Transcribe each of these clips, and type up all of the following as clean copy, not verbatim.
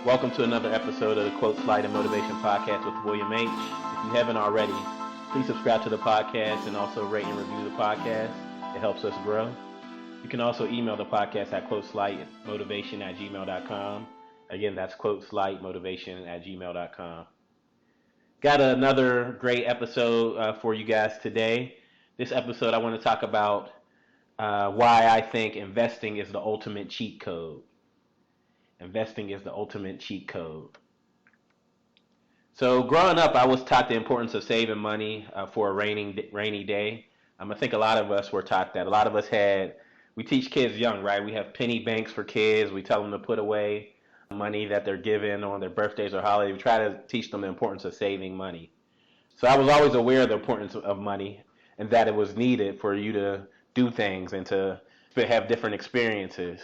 Welcome to another episode of the Quote Slide and Motivation Podcast with William H. If you haven't already, please subscribe to the podcast and also rate and review the podcast. It helps us grow. You can also email the podcast at quoteslightmotivation@gmail.com. Again, that's quoteslightmotivation@gmail.com. Got another great episode for you guys today. This episode, I want to talk about why I think investing is the ultimate cheat code. Investing is the ultimate cheat code. So growing up, I was taught the importance of saving money for a rainy day. I think a lot of us were taught that. A lot of us we teach kids young, right? We have penny banks for kids. We tell them to put away money that they're given on their birthdays or holidays. We try to teach them the importance of saving money. So I was always aware of the importance of money and that it was needed for you to do things and to have different experiences.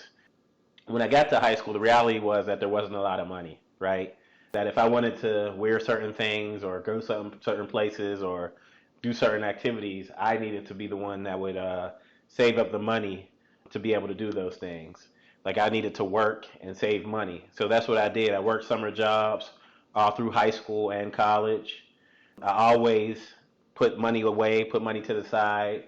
When I got to high school, the reality was that there wasn't a lot of money, right? That if I wanted to wear certain things or go certain places or do certain activities, I needed to be the one that would save up the money to be able to do those things. Like I needed to work and save money. So that's what I did. I worked summer jobs all through high school and college. I always put money away, put money to the side.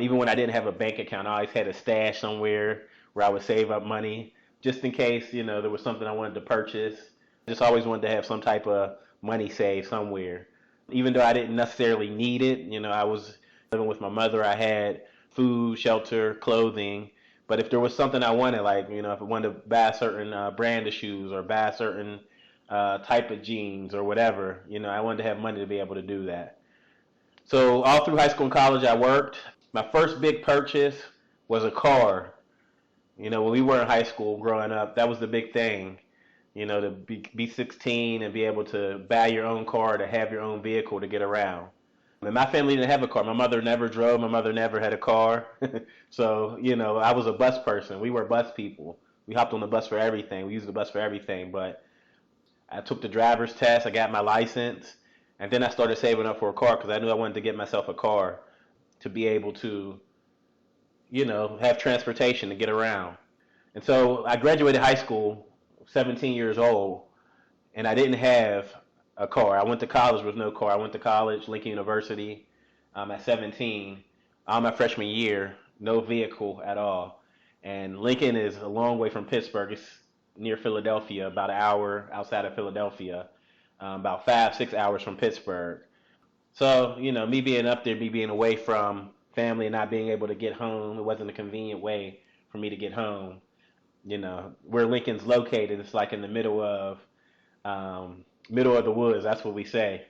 Even when I didn't have a bank account, I always had a stash somewhere where I would save up money just in case, there was something I wanted to purchase. Just always wanted to have some type of money saved somewhere. Even though I didn't necessarily need it, I was living with my mother. I had food, shelter, clothing. But if there was something I wanted, like, if I wanted to buy a certain brand of shoes or buy a certain type of jeans or whatever, I wanted to have money to be able to do that. So all through high school and college, I worked. My first big purchase was a car. When we were in high school growing up, that was the big thing, to be 16 and be able to buy your own car, to have your own vehicle to get around. And my family didn't have a car. My mother never drove. My mother never had a car. So, I was a bus person. We were bus people. We hopped on the bus for everything. We used the bus for everything. But I took the driver's test. I got my license. And then I started saving up for a car because I knew I wanted to get myself a car to be able to have transportation to get around. And so I graduated high school, 17 years old, and I didn't have a car. I went to college with no car. I went to college, Lincoln University, at 17. My freshman year, no vehicle at all. And Lincoln is a long way from Pittsburgh. It's near Philadelphia, about an hour outside of Philadelphia, about 5-6 hours from Pittsburgh. So, me being up there, me being away from family and not being able to get home, it wasn't a convenient way for me to get home. Where Lincoln's located, it's like in the middle of the woods. That's what we say,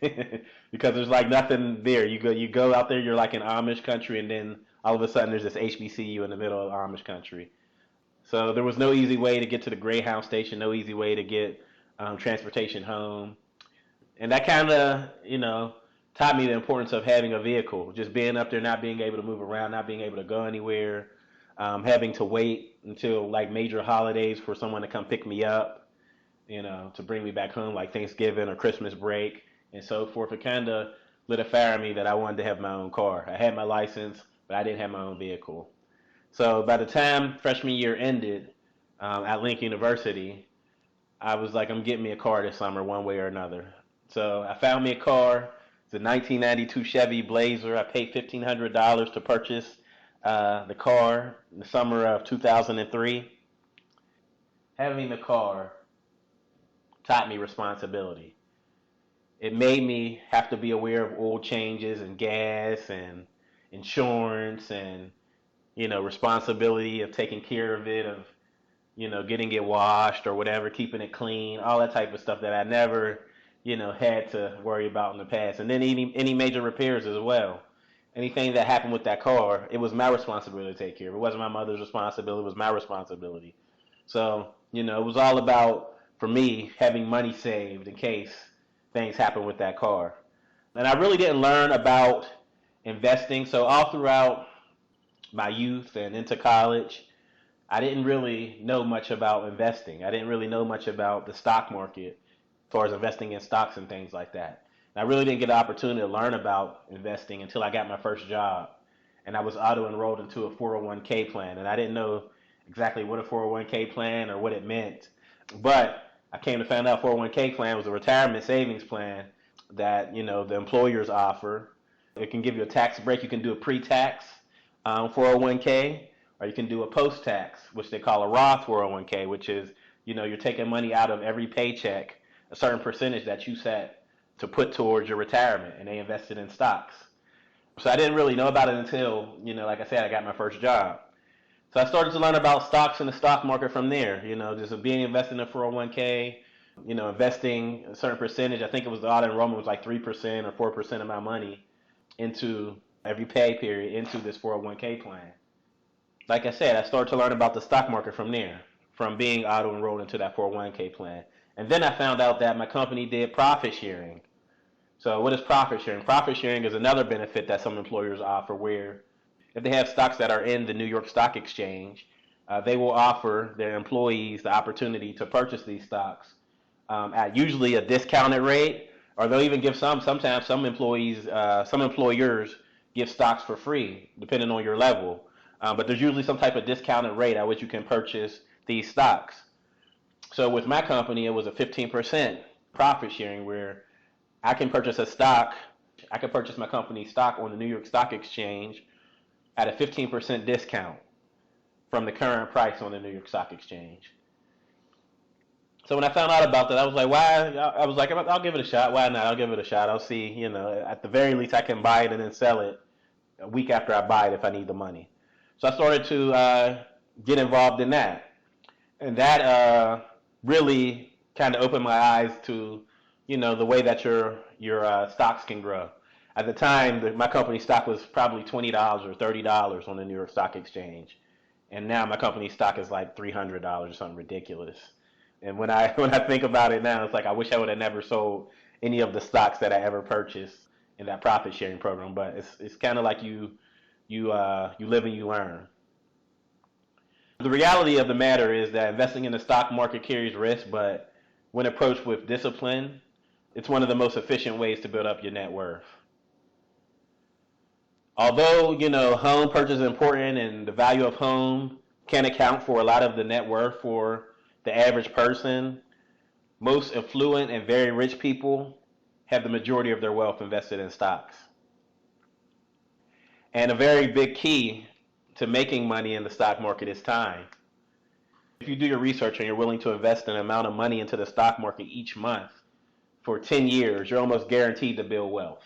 because there's like nothing there. You go out there, you're like in Amish country, and then all of a sudden there's this HBCU in the middle of Amish country. So there was no easy way to get to the Greyhound station, no easy way to get transportation home, and that kind of taught me the importance of having a vehicle. Just being up there, not being able to move around, not being able to go anywhere, having to wait until like major holidays for someone to come pick me up, to bring me back home, like Thanksgiving or Christmas break and so forth. It kind of lit a fire in me that I wanted to have my own car. I had my license, but I didn't have my own vehicle. So by the time freshman year ended at Lincoln University, I was like, I'm getting me a car this summer one way or another. So I found me a car. It's a 1992 Chevy Blazer. I paid $1,500 to purchase the car in the summer of 2003. Having the car taught me responsibility. It made me have to be aware of oil changes and gas and insurance and, responsibility of taking care of it, of, getting it washed or whatever, keeping it clean, all that type of stuff that I never had to worry about in the past. And then any major repairs as well. Anything that happened with that car, it was my responsibility to take care of. It wasn't my mother's responsibility. It was my responsibility. So, it was all about, for me, having money saved in case things happen with that car. And I really didn't learn about investing. So all throughout my youth and into college, I didn't really know much about investing. I didn't really know much about the stock market as far as investing in stocks and things like that. And I really didn't get the opportunity to learn about investing until I got my first job. And I was auto-enrolled into a 401k plan. And I didn't know exactly what a 401k plan or what it meant. But I came to find out 401k plan was a retirement savings plan that, the employers offer. It can give you a tax break. You can do a pre-tax 401k, or you can do a post-tax, which they call a Roth 401k, which is, you're taking money out of every paycheck, a certain percentage that you set to put towards your retirement, and they invested in stocks. So I didn't really know about it until, like I said, I got my first job. So I started to learn about stocks and the stock market from there, just being invested in a 401k, investing a certain percentage. I think it was the auto enrollment was like 3% or 4% of my money into every pay period into this 401k plan. Like I said, I started to learn about the stock market from there, from being auto enrolled into that 401k plan. And then I found out that my company did profit sharing. So what is profit sharing? Profit sharing is another benefit that some employers offer where if they have stocks that are in the New York Stock Exchange, they will offer their employees the opportunity to purchase these stocks at usually a discounted rate, or they'll even give sometimes some employers give stocks for free, depending on your level. But there's usually some type of discounted rate at which you can purchase these stocks. So with my company, it was a 15% profit sharing where I can purchase my company's stock on the New York Stock Exchange at a 15% discount from the current price on the New York Stock Exchange. So when I found out about that, I was like, why? I was like, I'll give it a shot. Why not? I'll give it a shot. I'll see, at the very least I can buy it and then sell it a week after I buy it if I need the money. So I started to get involved in that. And that really kind of opened my eyes to, the way that your stocks can grow. At the time, my company's stock was probably $20 or $30 on the New York Stock Exchange. And now my company's stock is like $300 or something ridiculous. And when I think about it now, it's like I wish I would have never sold any of the stocks that I ever purchased in that profit sharing program. But it's kind of like you live and you learn. The reality of the matter is that investing in the stock market carries risk, but when approached with discipline, it's one of the most efficient ways to build up your net worth. Although, home purchase is important and the value of home can account for a lot of the net worth for the average person, most affluent and very rich people have the majority of their wealth invested in stocks. And a very big key to making money in the stock market is time. If you do your research and you're willing to invest an amount of money into the stock market each month for 10 years, you're almost guaranteed to build wealth.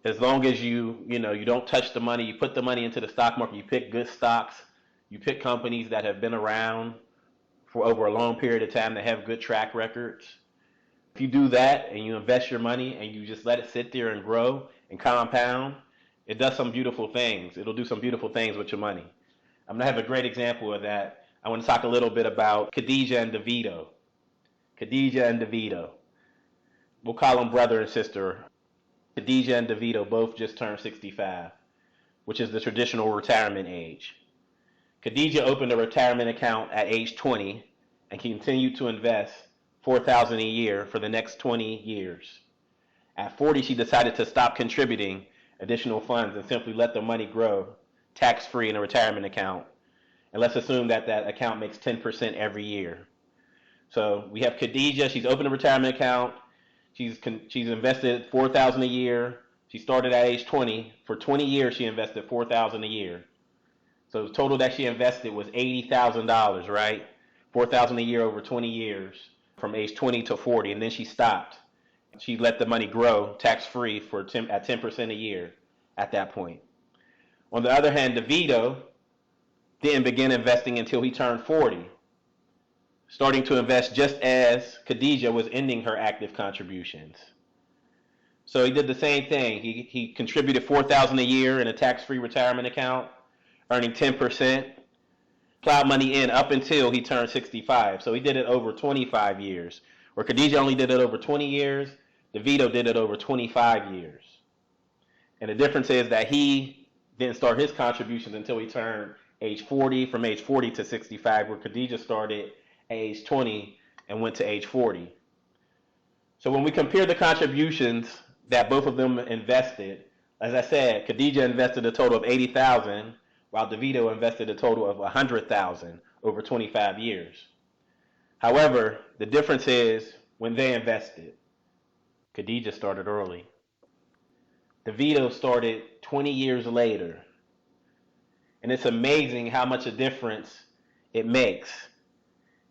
As long as you don't touch the money, you put the money into the stock market, you pick good stocks, you pick companies that have been around for over a long period of time that have good track records. If you do that and you invest your money and you just let it sit there and grow and compound, it does some beautiful things. It'll do some beautiful things with your money. I'm going to have a great example of that. I want to talk a little bit about Khadijah and DeVito. Khadijah and DeVito. We'll call them brother and sister. Khadijah and DeVito both just turned 65, which is the traditional retirement age. Khadijah opened a retirement account at age 20 and continued to invest $4,000 a year for the next 20 years. At 40, she decided to stop contributing additional funds and simply let the money grow tax-free in a retirement account. And let's assume that that account makes 10% every year. So we have Khadijah. She's opened a retirement account. She's invested $4,000 a year. She started at age 20. For 20 years, she invested $4,000 a year. So the total that she invested was $80,000, right? $4,000 a year over 20 years from age 20 to 40. And then she stopped. She let the money grow tax-free at 10% a year at that point. On the other hand, DeVito didn't begin investing until he turned 40, starting to invest just as Khadijah was ending her active contributions. So he did the same thing. He contributed $4,000 a year in a tax-free retirement account, earning 10%, plowed money in up until he turned 65. So he did it over 25 years. Where Khadijah only did it over 20 years, DeVito did it over 25 years. And the difference is that he didn't start his contributions until he turned age 40, from age 40 to 65, where Khadijah started at age 20 and went to age 40. So when we compare the contributions that both of them invested, as I said, Khadijah invested a total of $80,000, while DeVito invested a total of $100,000 over 25 years. However, the difference is when they invested, Khadijah started early. DeVito started 20 years later. And it's amazing how much a difference it makes.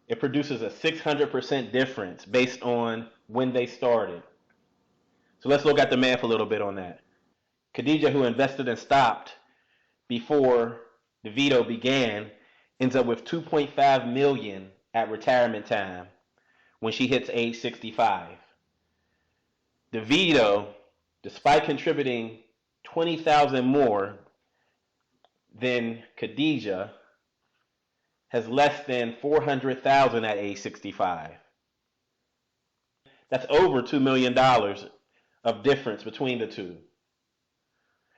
It produces a 600% difference based on when they started. So let's look at the math a little bit on that. Khadijah, who invested and stopped before DeVito began, ends up with $2.5 million at retirement time when she hits age 65. DeVito, despite contributing $20,000 more than Khadijah, has less than $400,000 at age 65. That's over $2 million of difference between the two.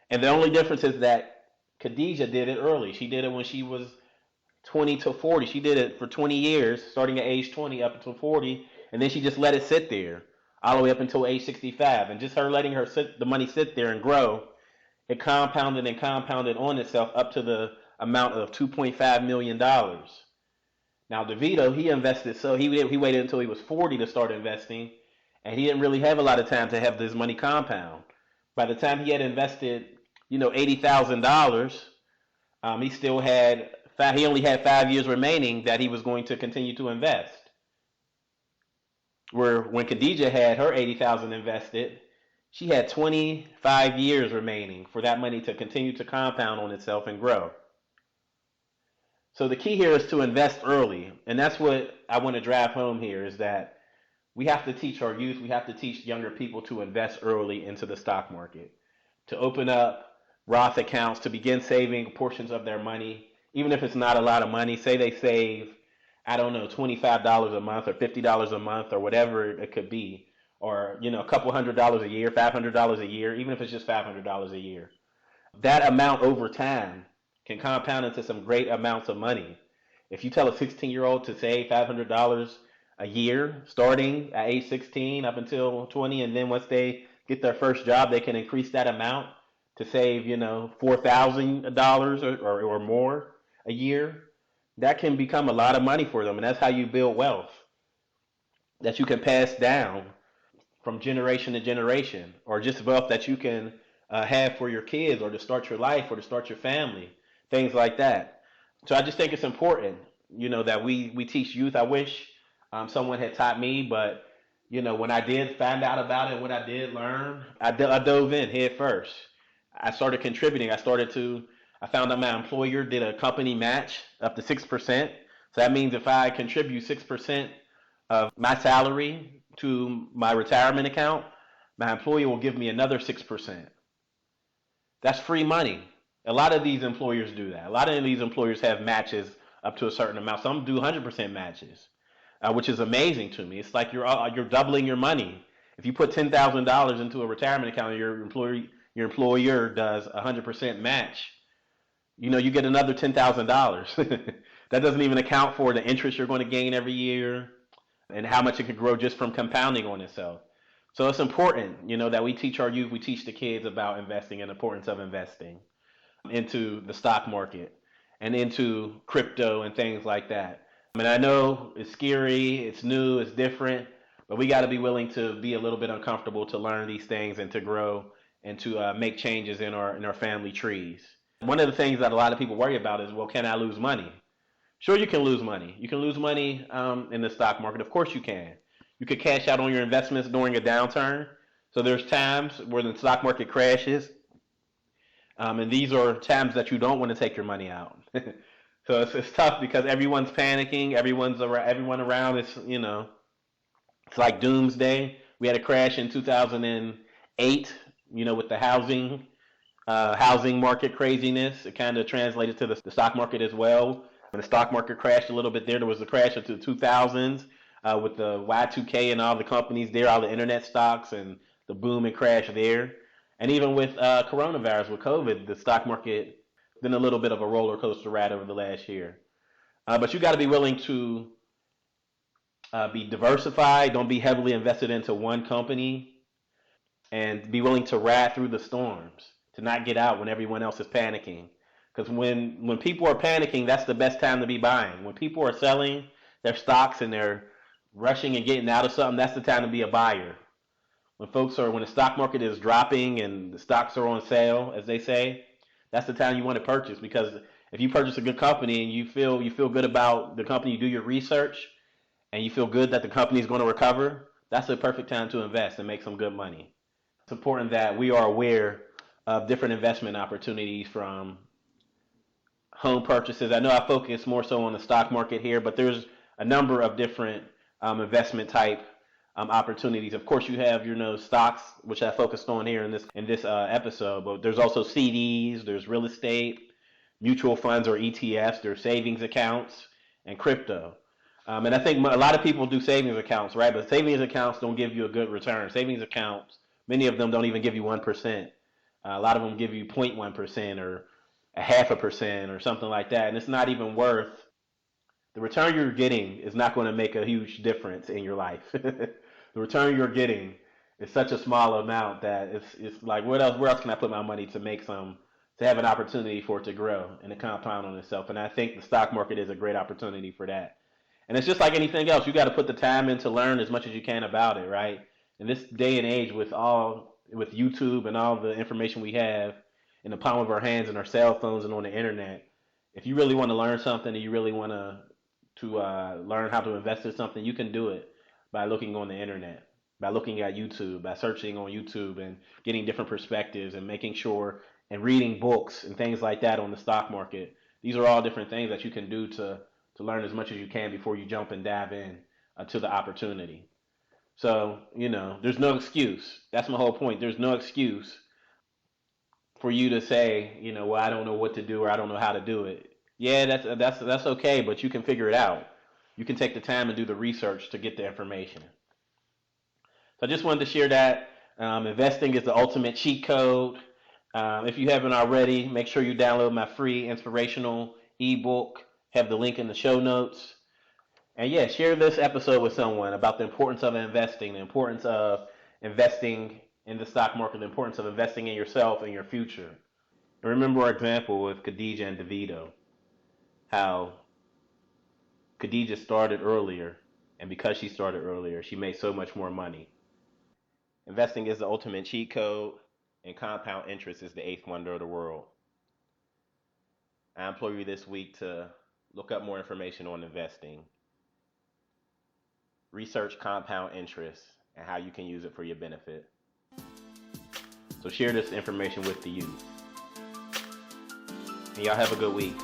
And the only difference is that Khadijah did it early. She did it when she was 20 to 40. She did it for 20 years, starting at age 20 up until 40, and then she just let it sit there all the way up until age 65. And just her letting the money sit there and grow, it compounded and compounded on itself up to the amount of $2.5 million. Now, DeVito, he invested, so he waited until he was 40 to start investing, and he didn't really have a lot of time to have this money compound. By the time he had invested, $80,000, he only had 5 years remaining that he was going to continue to invest. Where when Khadijah had her $80,000 invested, she had 25 years remaining for that money to continue to compound on itself and grow. So the key here is to invest early. And that's what I want to drive home here, is that we have to teach our youth, we have to teach younger people to invest early into the stock market, to open up Roth accounts, to begin saving portions of their money, even if it's not a lot of money. Say they save, I don't know, $25 a month or $50 a month or whatever it could be, or a couple $100 a year, $500 a year, even if it's just $500 a year. That amount over time can compound into some great amounts of money. If you tell a 16-year-old to save $500 a year, starting at age 16 up until 20, and then once they get their first job, they can increase that amount to save, $4,000 or more a year, that can become a lot of money for them. And that's how you build wealth that you can pass down from generation to generation, or just wealth that you can have for your kids, or to start your life, or to start your family, things like that. So I just think it's important, that we teach youth. I wish someone had taught me, but when I did find out about it, when I did learn, I dove in head first. I started contributing. I found out my employer did a company match up to 6%. So that means if I contribute 6% of my salary to my retirement account, my employer will give me another 6%. That's free money. A lot of these employers do that. A lot of these employers have matches up to a certain amount. Some do 100% matches, which is amazing to me. It's like you're doubling your money. If you put $10,000 into a retirement account and your employer does 100% match, you get another $10,000. That doesn't even account for the interest you're going to gain every year and how much it could grow just from compounding on itself. So it's important, that we teach our youth, we teach the kids about investing and the importance of investing into the stock market and into crypto and things like that. I mean, I know it's scary, it's new, it's different, but we got to be willing to be a little bit uncomfortable to learn these things and to grow and to make changes in our family trees. One of the things that a lot of people worry about is, well, can I lose money? Sure, you can lose money. You can lose money in the stock market. Of course you can. You could cash out on your investments during a downturn. So there's times where the stock market crashes. And these are times that you don't want to take your money out. So it's tough because everyone's panicking. Everyone around is, it's like doomsday. We had a crash in 2008, with the housing market craziness. It kind of translated to the stock market as well. When the stock market crashed a little bit there was a crash into the 2000s with the Y2K and all the companies there, all the internet stocks and the boom and crash there. And even with coronavirus, with COVID, the stock market been a little bit of a roller coaster ride over the last year. But you got to be willing to be diversified. Don't be heavily invested into one company, and be willing to ride through the storms, to not get out when everyone else is panicking. Because when people are panicking, that's the best time to be buying. When people are selling, their stocks and they're rushing and getting out of something, that's the time to be a buyer. When the stock market is dropping and the stocks are on sale, as they say, that's the time you want to purchase, because if you purchase a good company and you feel good about the company, you do your research and you feel good that the company is going to recover, that's the perfect time to invest and make some good money. It's important that we are aware of different investment opportunities, from home purchases. I know I focus more so on the stock market here, but there's a number of different investment type opportunities. Of course, you have your stocks, which I focused on here in this episode. But there's also CDs, there's real estate, mutual funds or ETFs, there's savings accounts, and crypto. And I think a lot of people do savings accounts, right? But savings accounts don't give you a good return. Savings accounts, many of them don't even give you 1%. A lot of them give you 0.1% or a 0.5% or something like that, and it's not even worth the return you're getting is not going to make a huge difference in your life. The return you're getting is such a small amount that it's like, where else can I put my money to have an opportunity for it to grow and to compound on itself? And I think the stock market is a great opportunity for that. And it's just like anything else, you got to put the time in to learn as much as you can about it, right? In this day and age, with YouTube and all the information we have in the palm of our hands and our cell phones and on the internet, if you really want to learn something and you really want to learn how to invest in something, you can do it by looking on the internet, by looking at YouTube, by searching on YouTube and getting different perspectives and making sure and reading books and things like that on the stock market. These are all different things that you can do to learn as much as you can before you jump and dive in to the opportunity. So, there's no excuse. That's my whole point. There's no excuse for you to say, well, I don't know what to do or I don't know how to do it. Yeah, that's okay, but you can figure it out. You can take the time and do the research to get the information. So I just wanted to share that. Investing is the ultimate cheat code. If you haven't already, make sure you download my free inspirational ebook. Have the link in the show notes. And yeah, share this episode with someone about the importance of investing, the importance of investing in the stock market, the importance of investing in yourself and your future. And remember our example with Khadija and DeVito, how Khadija started earlier, and because she started earlier, she made so much more money. Investing is the ultimate cheat code, and compound interest is the eighth wonder of the world. I implore you this week to look up more information on investing. Research compound interest and how you can use it for your benefit. So share this information with the youth. And y'all have a good week.